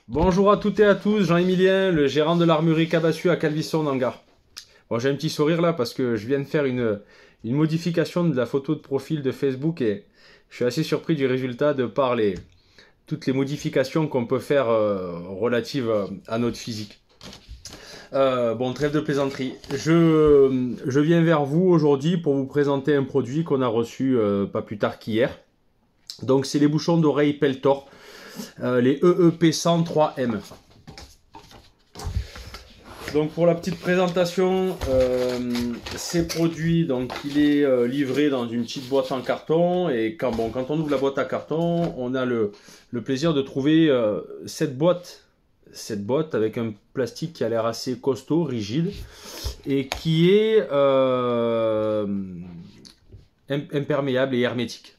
Bonjour à toutes et à tous, Jean-Emilien, le gérant de l'armurerie Cabassu à Calvisson dans le Gard. Bon, j'ai un petit sourire là parce que je viens de faire une modification de la photo de profil de Facebook et je suis assez surpris du résultat de par toutes les modifications qu'on peut faire relatives à notre physique. Bon, trêve de plaisanterie. Je viens vers vous aujourd'hui pour vous présenter un produit qu'on a reçu pas plus tard qu'hier. Donc, c'est les bouchons d'oreille Peltor, les EEP 103M. Donc pour la petite présentation, ces produits, donc il est livré dans une petite boîte en carton et quand on ouvre la boîte à carton, on a le plaisir de trouver cette boîte avec un plastique qui a l'air assez costaud, rigide et qui est imperméable et hermétique.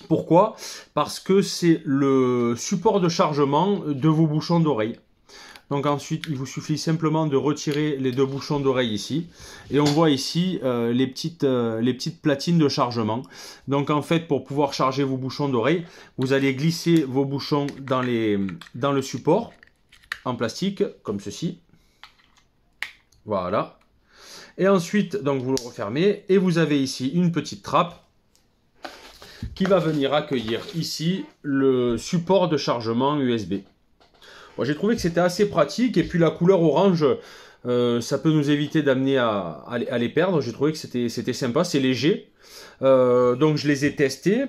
Pourquoi? Parce que c'est le support de chargement de vos bouchons d'oreille. Donc ensuite, il vous suffit simplement de retirer les deux bouchons d'oreille ici. Et on voit ici les petites platines de chargement. Donc en fait, pour pouvoir charger vos bouchons d'oreille, vous allez glisser vos bouchons dans le support en plastique, comme ceci. Voilà. Et ensuite, donc vous le refermez. Et vous avez ici une petite trappe qui va venir accueillir ici le support de chargement USB. Bon, j'ai trouvé que c'était assez pratique et puis la couleur orange, ça peut nous éviter d'amener à les perdre. J'ai trouvé que c'était sympa, c'est léger. Donc je les ai testés.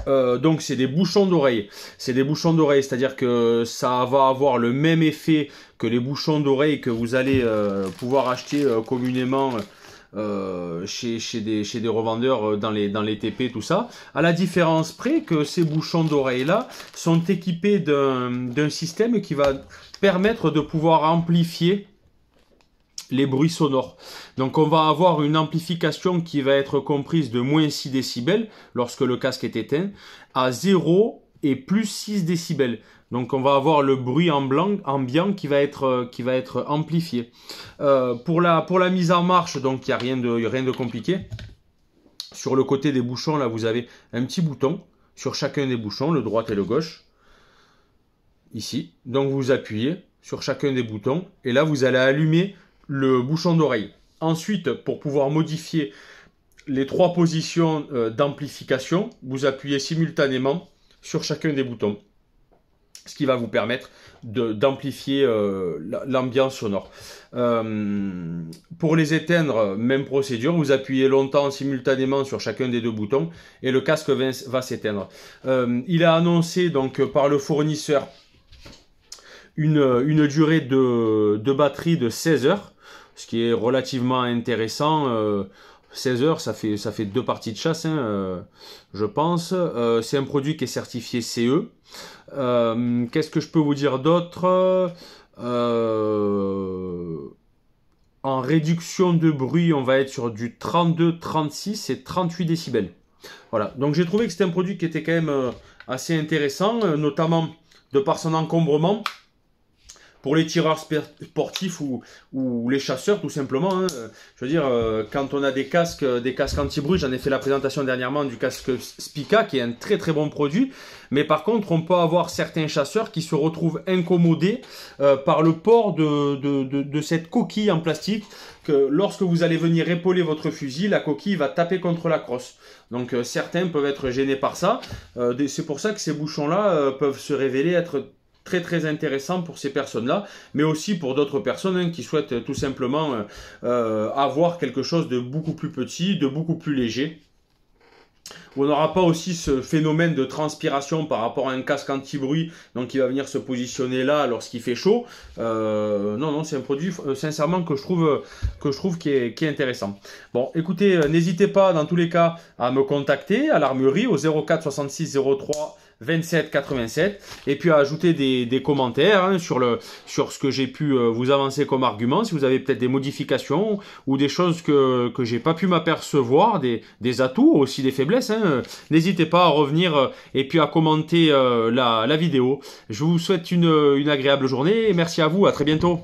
Donc c'est des bouchons d'oreille. C'est des bouchons d'oreille, c'est-à-dire que ça va avoir le même effet que les bouchons d'oreille que vous allez pouvoir acheter communément chez des revendeurs dans les TP, tout ça, à la différence près que ces bouchons d'oreille là sont équipés d'un système qui va permettre de pouvoir amplifier les bruits sonores. Donc on va avoir une amplification qui va être comprise de moins 6 décibels lorsque le casque est éteint à 0 et plus 6 décibels. Donc on va avoir le bruit ambiant qui va être amplifié. Pour la mise en marche, donc il n'y a rien de compliqué. Sur le côté des bouchons, là, vous avez un petit bouton sur chacun des bouchons, le droit et le gauche. Ici. Donc vous appuyez sur chacun des boutons et là vous allez allumer le bouchon d'oreille. Ensuite, pour pouvoir modifier les trois positions d'amplification, vous appuyez simultanément sur chacun des boutons, ce qui va vous permettre d'amplifier l'ambiance sonore. Pour les éteindre, même procédure, vous appuyez longtemps simultanément sur chacun des deux boutons et le casque va s'éteindre. Il a annoncé donc par le fournisseur une durée de batterie de 16 heures, ce qui est relativement intéressant. 16 heures, ça fait deux parties de chasse, hein, je pense. C'est un produit qui est certifié CE. Qu'est-ce que je peux vous dire d'autre? En réduction de bruit, on va être sur du 32, 36 et 38 décibels. Voilà, donc j'ai trouvé que c'était un produit qui était quand même assez intéressant, notamment de par son encombrement. Pour les tireurs sportifs ou les chasseurs, tout simplement. Hein. Je veux dire, quand on a des casques anti-bruit, j'en ai fait la présentation dernièrement du casque Spica, qui est un très très bon produit. Mais par contre, on peut avoir certains chasseurs qui se retrouvent incommodés par le port de cette coquille en plastique, que lorsque vous allez venir épauler votre fusil, la coquille va taper contre la crosse. Donc certains peuvent être gênés par ça. C'est pour ça que ces bouchons-là peuvent se révéler être très très intéressant pour ces personnes-là, mais aussi pour d'autres personnes hein, qui souhaitent tout simplement avoir quelque chose de beaucoup plus petit, de beaucoup plus léger. On n'aura pas aussi ce phénomène de transpiration par rapport à un casque anti-bruit, donc il va venir se positionner là lorsqu'il fait chaud. Non, c'est un produit sincèrement que je trouve qui est intéressant. Bon, écoutez, n'hésitez pas dans tous les cas à me contacter à l'armurerie au 04 66 03 27 87 et puis à ajouter des commentaires hein, sur ce que j'ai pu vous avancer comme argument, si vous avez peut-être des modifications ou des choses que j'ai pas pu m'apercevoir, des atouts aussi des faiblesses hein. N'hésitez pas à revenir et puis à commenter la vidéo. Je vous souhaite une agréable journée et merci à vous, à très bientôt.